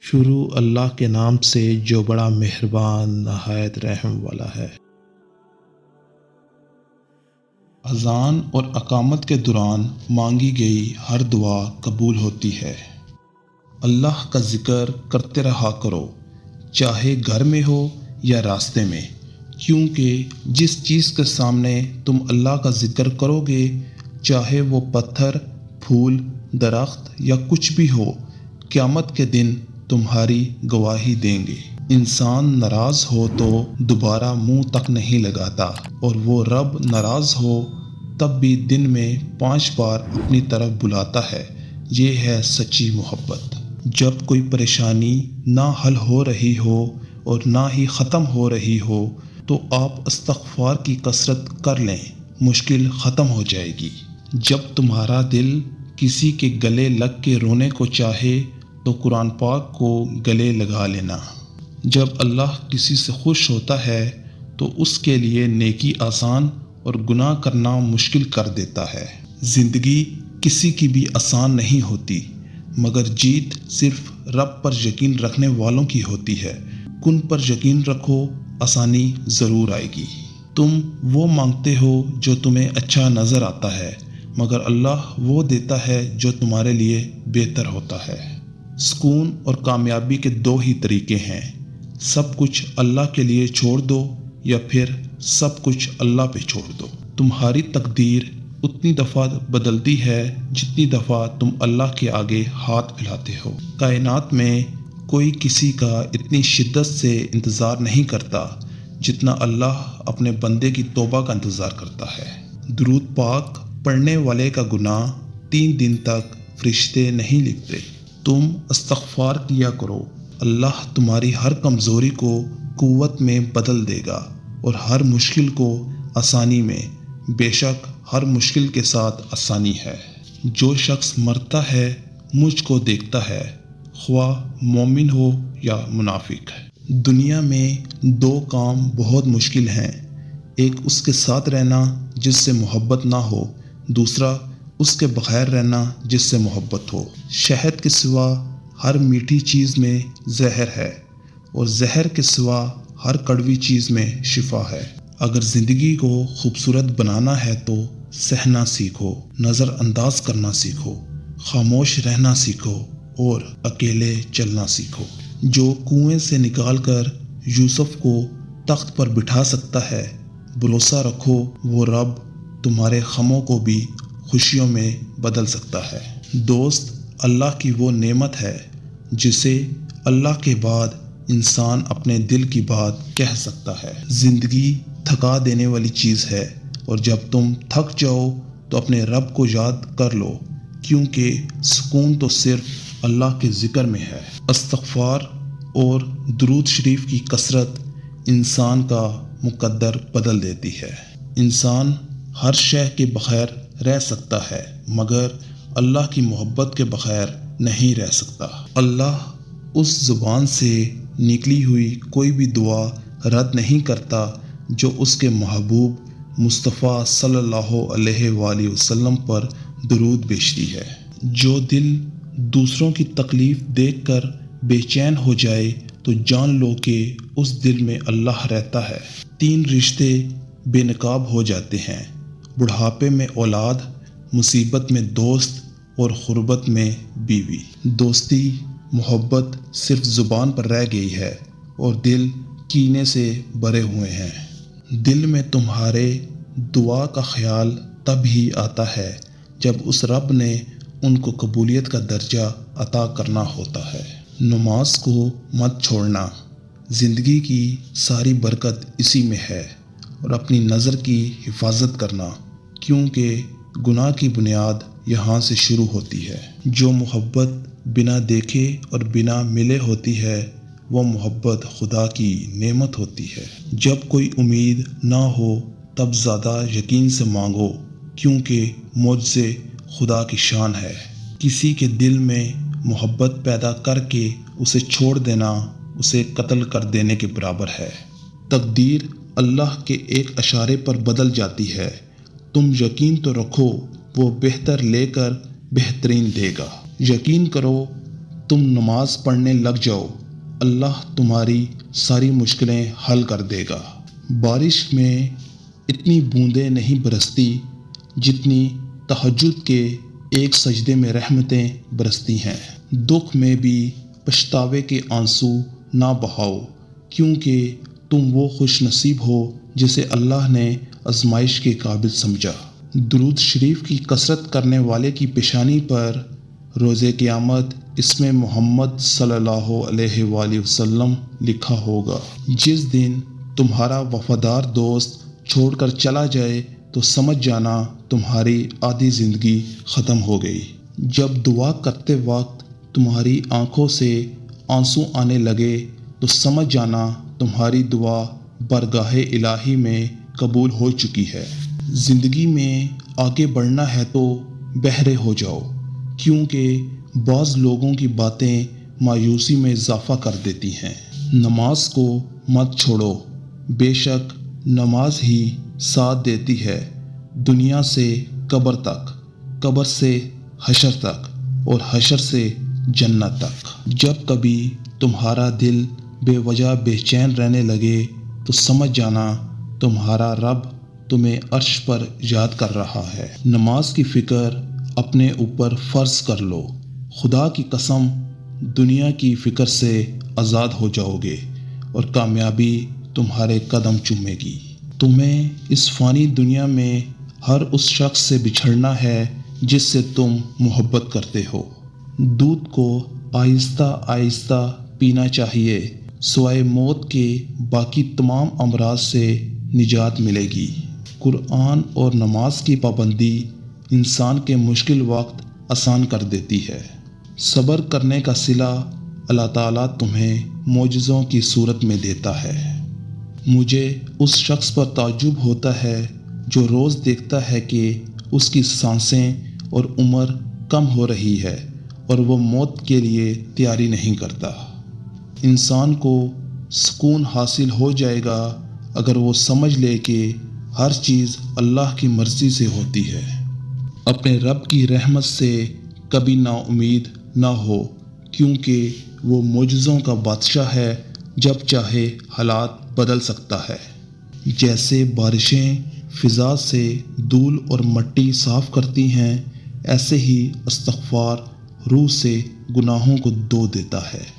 شروع اللہ کے نام سے جو بڑا مہربان نہایت رحم والا ہے۔ اذان اور اقامت کے دوران مانگی گئی ہر دعا قبول ہوتی ہے۔ اللہ کا ذکر کرتے رہا کرو، چاہے گھر میں ہو یا راستے میں، کیونکہ جس چیز کے سامنے تم اللہ کا ذکر کرو گے، چاہے وہ پتھر، پھول، درخت یا کچھ بھی ہو، قیامت کے دن تمہاری گواہی دیں گے۔ انسان ناراض ہو تو دوبارہ منہ تک نہیں لگاتا، اور وہ رب ناراض ہو تب بھی دن میں 5 بار اپنی طرف بلاتا ہے۔ یہ ہے سچی محبت۔ جب کوئی پریشانی نہ حل ہو رہی ہو اور نہ ہی ختم ہو رہی ہو تو آپ استغفار کی کثرت کر لیں، مشکل ختم ہو جائے گی۔ جب تمہارا دل کسی کے گلے لگ کے رونے کو چاہے تو قرآن پاک کو گلے لگا لینا۔ جب اللہ کسی سے خوش ہوتا ہے تو اس کے لیے نیکی آسان اور گناہ کرنا مشکل کر دیتا ہے۔ زندگی کسی کی بھی آسان نہیں ہوتی، مگر جیت صرف رب پر یقین رکھنے والوں کی ہوتی ہے۔ کن پر یقین رکھو، آسانی ضرور آئے گی۔ تم وہ مانگتے ہو جو تمہیں اچھا نظر آتا ہے، مگر اللہ وہ دیتا ہے جو تمہارے لیے بہتر ہوتا ہے۔ سکون اور کامیابی کے 2 ہی طریقے ہیں، سب کچھ اللہ کے لیے چھوڑ دو یا پھر سب کچھ اللہ پہ چھوڑ دو۔ تمہاری تقدیر اتنی دفعہ بدلتی ہے جتنی دفعہ تم اللہ کے آگے ہاتھ پھیلاتے ہو۔ کائنات میں کوئی کسی کا اتنی شدت سے انتظار نہیں کرتا جتنا اللہ اپنے بندے کی توبہ کا انتظار کرتا ہے۔ درود پاک پڑھنے والے کا گناہ 3 دن تک فرشتے نہیں لکھتے۔ تم استغفار کیا کرو، اللہ تمہاری ہر کمزوری کو قوت میں بدل دے گا اور ہر مشکل کو آسانی میں۔ بے شک ہر مشکل کے ساتھ آسانی ہے۔ جو شخص مرتا ہے مجھ کو دیکھتا ہے، خواہ مومن ہو یا منافق۔ دنیا میں 2 کام بہت مشکل ہیں، ایک اس کے ساتھ رہنا جس سے محبت نہ ہو، دوسرا اس کے بغیر رہنا جس سے محبت ہو۔ شہد کے سوا ہر میٹھی چیز میں زہر ہے، اور زہر کے سوا ہر کڑوی چیز میں شفا ہے۔ اگر زندگی کو خوبصورت بنانا ہے تو سہنا سیکھو، نظر انداز کرنا سیکھو، خاموش رہنا سیکھو اور اکیلے چلنا سیکھو۔ جو کنویں سے نکال کر یوسف کو تخت پر بٹھا سکتا ہے، بھروسہ رکھو وہ رب تمہارے غموں کو بھی خوشیوں میں بدل سکتا ہے۔ دوست اللہ کی وہ نعمت ہے جسے اللہ کے بعد انسان اپنے دل کی بات کہہ سکتا ہے۔ زندگی تھکا دینے والی چیز ہے، اور جب تم تھک جاؤ تو اپنے رب کو یاد کر لو، کیونکہ سکون تو صرف اللہ کے ذکر میں ہے۔ استغفار اور درود شریف کی کثرت انسان کا مقدر بدل دیتی ہے۔ انسان ہر شے کے بغیر رہ سکتا ہے، مگر اللہ کی محبت کے بغیر نہیں رہ سکتا۔ اللہ اس زبان سے نکلی ہوئی کوئی بھی دعا رد نہیں کرتا جو اس کے محبوب مصطفیٰ صلی اللہ علیہ وآلہ وسلم پر درود بھیجتی ہے۔ جو دل دوسروں کی تکلیف دیکھ کر بے چین ہو جائے تو جان لو کہ اس دل میں اللہ رہتا ہے۔ 3 رشتے بے نقاب ہو جاتے ہیں، بڑھاپے میں اولاد، مصیبت میں دوست اور غربت میں بیوی۔ دوستی محبت صرف زبان پر رہ گئی ہے اور دل کینے سے بھرے ہوئے ہیں۔ دل میں تمہارے دعا کا خیال تب ہی آتا ہے جب اس رب نے ان کو قبولیت کا درجہ عطا کرنا ہوتا ہے۔ نماز کو مت چھوڑنا، زندگی کی ساری برکت اسی میں ہے، اور اپنی نظر کی حفاظت کرنا، کیونکہ گناہ کی بنیاد یہاں سے شروع ہوتی ہے۔ جو محبت بنا دیکھے اور بنا ملے ہوتی ہے وہ محبت خدا کی نعمت ہوتی ہے۔ جب کوئی امید نہ ہو تب زیادہ یقین سے مانگو، کیونکہ معجزے خدا کی شان ہے۔ کسی کے دل میں محبت پیدا کر کے اسے چھوڑ دینا اسے قتل کر دینے کے برابر ہے۔ تقدیر اللہ کے ایک اشارے پر بدل جاتی ہے۔ تم یقین تو رکھو وہ بہتر لے کر بہترین دے گا۔ یقین کرو تم نماز پڑھنے لگ جاؤ، اللہ تمہاری ساری مشکلیں حل کر دے گا۔ بارش میں اتنی بوندیں نہیں برستی جتنی تہجد کے ایک سجدے میں رحمتیں برستی ہیں۔ دکھ میں بھی پچھتاوے کے آنسو نہ بہاؤ، کیونکہ تم وہ خوش نصیب ہو جسے اللہ نے آزمائش کے قابل سمجھا۔ درود شریف کی کثرت کرنے والے کی پیشانی پر روز قیامت اسم محمد صلی اللہ علیہ وآلہ وسلم لکھا ہوگا۔ جس دن تمہارا وفادار دوست چھوڑ کر چلا جائے تو سمجھ جانا تمہاری آدھی زندگی ختم ہو گئی۔ جب دعا کرتے وقت تمہاری آنکھوں سے آنسو آنے لگے تو سمجھ جانا تمہاری دعا بارگاہ الہی میں قبول ہو چکی ہے۔ زندگی میں آگے بڑھنا ہے تو بہرے ہو جاؤ، کیونکہ بعض لوگوں کی باتیں مایوسی میں اضافہ کر دیتی ہیں۔ نماز کو مت چھوڑو، بے شک نماز ہی ساتھ دیتی ہے دنیا سے قبر تک، قبر سے حشر تک اور حشر سے جنت تک۔ جب کبھی تمہارا دل بے وجہ بے چین رہنے لگے تو سمجھ جانا تمہارا رب تمہیں عرش پر یاد کر رہا ہے۔ نماز کی فکر اپنے اوپر فرض کر لو، خدا کی قسم دنیا کی فکر سے آزاد ہو جاؤ گے اور کامیابی تمہارے قدم چومے گی۔ تمہیں اس فانی دنیا میں ہر اس شخص سے بچھڑنا ہے جس سے تم محبت کرتے ہو۔ دودھ کو آہستہ آہستہ پینا چاہیے، سوائے موت کے باقی تمام امراض سے نجات ملے گی۔ قرآن اور نماز کی پابندی انسان کے مشکل وقت آسان کر دیتی ہے۔ صبر کرنے کا صلہ اللہ تعالیٰ تمہیں معجزوں کی صورت میں دیتا ہے۔ مجھے اس شخص پر تعجب ہوتا ہے جو روز دیکھتا ہے کہ اس کی سانسیں اور عمر کم ہو رہی ہے اور وہ موت کے لیے تیاری نہیں کرتا۔ انسان کو سکون حاصل ہو جائے گا اگر وہ سمجھ لے کہ ہر چیز اللہ کی مرضی سے ہوتی ہے۔ اپنے رب کی رحمت سے کبھی نا امید نہ ہو، کیونکہ وہ معجزوں کا بادشاہ ہے، جب چاہے حالات بدل سکتا ہے۔ جیسے بارشیں فضا سے دھول اور مٹی صاف کرتی ہیں، ایسے ہی استغفار روح سے گناہوں کو دھو دیتا ہے۔